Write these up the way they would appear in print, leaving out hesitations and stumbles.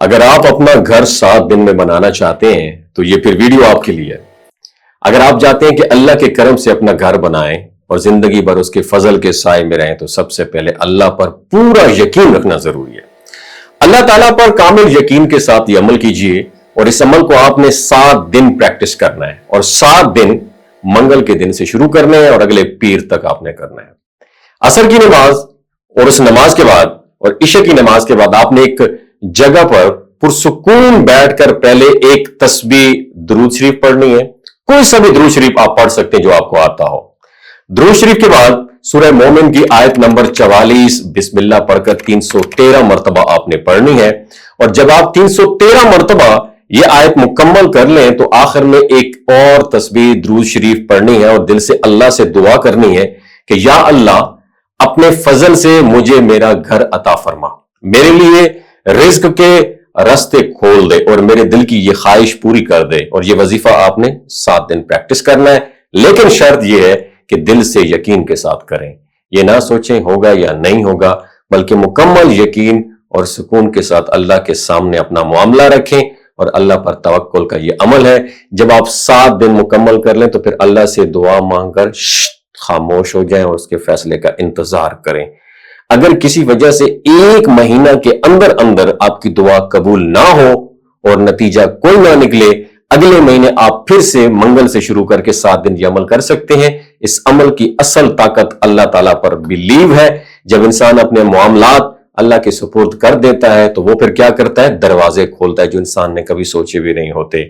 اگر آپ اپنا گھر 7 دن میں بنانا چاہتے ہیں تو یہ پھر ویڈیو آپ کے لیے ہے۔ اگر آپ چاہتے ہیں کہ اللہ کے کرم سے اپنا گھر بنائیں اور زندگی بھر اس کے فضل کے سائے میں رہیں تو سب سے پہلے اللہ پر پورا یقین رکھنا ضروری ہے۔ اللہ تعالیٰ پر کامل یقین کے ساتھ یہ عمل کیجئے، اور اس عمل کو آپ نے 7 دن پریکٹس کرنا ہے، اور 7 دن منگل کے دن سے شروع کرنے ہیں اور اگلے پیر تک آپ نے کرنا ہے۔ عصر کی نماز اور اس نماز کے بعد اور عشاء کی نماز کے بعد آپ نے ایک جگہ پر پرسکون بیٹھ کر پہلے ایک تسبیح درود شریف پڑھنی ہے۔ کوئی سا بھی درود شریف آپ پڑھ سکتے ہیں جو آپ کو آتا ہو۔ درود شریف کے بعد سورہ مومن کی آیت نمبر 44 بسم اللہ پڑھ کر 313 مرتبہ آپ نے پڑھنی ہے، اور جب آپ 313 مرتبہ یہ آیت مکمل کر لیں تو آخر میں ایک اور تسبیح درود شریف پڑھنی ہے اور دل سے اللہ سے دعا کرنی ہے کہ یا اللہ اپنے فضل سے مجھے میرا گھر عطا فرما، میرے لیے رزق کے راستے کھول دے اور میرے دل کی یہ خواہش پوری کر دے۔ اور یہ وظیفہ آپ نے 7 دن پریکٹس کرنا ہے، لیکن شرط یہ ہے کہ دل سے یقین کے ساتھ کریں۔ یہ نہ سوچیں ہوگا یا نہیں ہوگا، بلکہ مکمل یقین اور سکون کے ساتھ اللہ کے سامنے اپنا معاملہ رکھیں، اور اللہ پر توکل کا یہ عمل ہے۔ جب آپ 7 دن مکمل کر لیں تو پھر اللہ سے دعا مانگ کر خاموش ہو جائیں اور اس کے فیصلے کا انتظار کریں۔ اگر کسی وجہ سے 1 مہینہ کے اندر اندر آپ کی دعا قبول نہ ہو اور نتیجہ کوئی نہ نکلے، اگلے مہینے آپ پھر سے منگل سے شروع کر کے 7 دن یہ عمل کر سکتے ہیں۔ اس عمل کی اصل طاقت اللہ تعالیٰ پر بلیو ہے۔ جب انسان اپنے معاملات اللہ کے سپرد کر دیتا ہے تو وہ پھر کیا کرتا ہے؟ دروازے کھولتا ہے جو انسان نے کبھی سوچے بھی نہیں ہوتے۔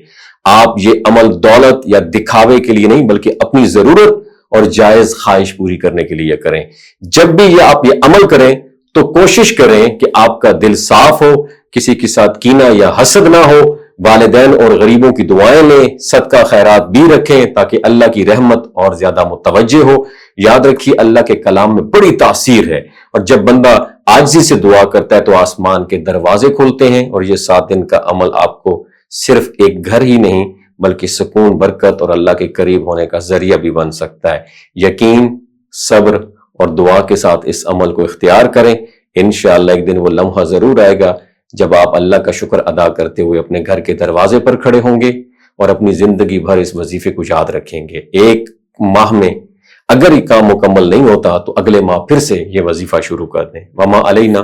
آپ یہ عمل دولت یا دکھاوے کے لیے نہیں بلکہ اپنی ضرورت اور جائز خواہش پوری کرنے کے لیے کریں۔ جب بھی آپ یہ عمل کریں تو کوشش کریں کہ آپ کا دل صاف ہو، کسی کے ساتھ کینہ یا حسد نہ ہو، والدین اور غریبوں کی دعائیں لیں، صدقہ خیرات بھی رکھیں تاکہ اللہ کی رحمت اور زیادہ متوجہ ہو۔ یاد رکھیے اللہ کے کلام میں بڑی تاثیر ہے، اور جب بندہ عاجزی سے دعا کرتا ہے تو آسمان کے دروازے کھلتے ہیں، اور یہ 7 دن کا عمل آپ کو صرف ایک گھر ہی نہیں بلکہ سکون، برکت اور اللہ کے قریب ہونے کا ذریعہ بھی بن سکتا ہے۔ یقین، صبر اور دعا کے ساتھ اس عمل کو اختیار کریں۔ انشاءاللہ ایک دن وہ لمحہ ضرور آئے گا جب آپ اللہ کا شکر ادا کرتے ہوئے اپنے گھر کے دروازے پر کھڑے ہوں گے اور اپنی زندگی بھر اس وظیفے کو یاد رکھیں گے۔ 1 ماہ میں اگر یہ کام مکمل نہیں ہوتا تو اگلے ماہ پھر سے یہ وظیفہ شروع کر دیں۔ وما علینا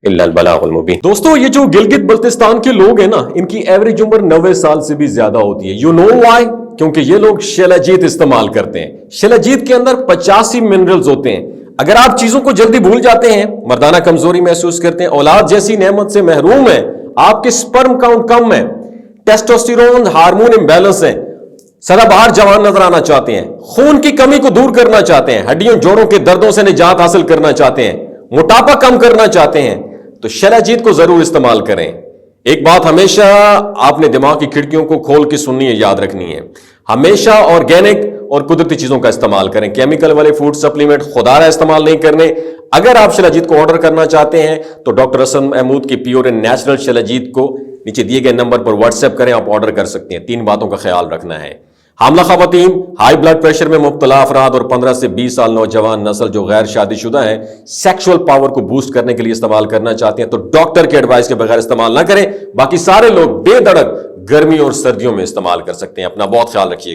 الا البلاغ المبین۔ دوستو یہ جو گلگت بلتستان کے لوگ ہیں نا، ان کی ایوریج عمر 90 سال سے بھی زیادہ ہوتی ہے۔ You know why? کیونکہ یہ لوگ شیلاجیت استعمال کرتے ہیں۔ شیلاجیت کے اندر 85 منرلز ہوتے ہیں۔ اگر آپ چیزوں کو جلدی بھول جاتے ہیں، مردانہ کمزوری محسوس کرتے ہیں، اولاد جیسی نعمت سے محروم ہیں، آپ کے سپرم کاؤنٹ کم ہے، ٹیسٹوسٹیرون ہارمون امبیلنس ہے، سدا بہار جوان نظر آنا چاہتے ہیں، خون کی کمی کو دور کرنا چاہتے ہیں، ہڈیوں جوڑوں کے دردوں سے نجات حاصل کرنا چاہتے ہیں، موٹاپا کم کرنا چاہتے ہیں، تو شیلاجیت کو ضرور استعمال کریں۔ ایک بات ہمیشہ آپ نے دماغ کی کھڑکیوں کو کھول کے سننی ہے، یاد رکھنی ہے، ہمیشہ آرگینک اور قدرتی چیزوں کا استعمال کریں۔ کیمیکل والے فوڈ سپلیمنٹ خدارہ استعمال نہیں کرنے۔ اگر آپ شیلاجیت کو آرڈر کرنا چاہتے ہیں تو ڈاکٹر حسن محمود کی پیور اینڈ نیچرل شیلاجیت کو نیچے دیے گئے نمبر پر واٹس ایپ کریں، آپ آرڈر کر سکتے ہیں۔ 3 باتوں کا خیال رکھنا ہے: حاملہ خواتین، ہائی بلڈ پریشر میں مبتلا افراد اور 15 سے 20 سال نوجوان نسل جو غیر شادی شدہ ہیں، سیکشول پاور کو بوسٹ کرنے کے لیے استعمال کرنا چاہتے ہیں تو ڈاکٹر کے ایڈوائس کے بغیر استعمال نہ کریں۔ باقی سارے لوگ بے دھڑک گرمی اور سردیوں میں استعمال کر سکتے ہیں۔ اپنا بہت خیال رکھیے گا۔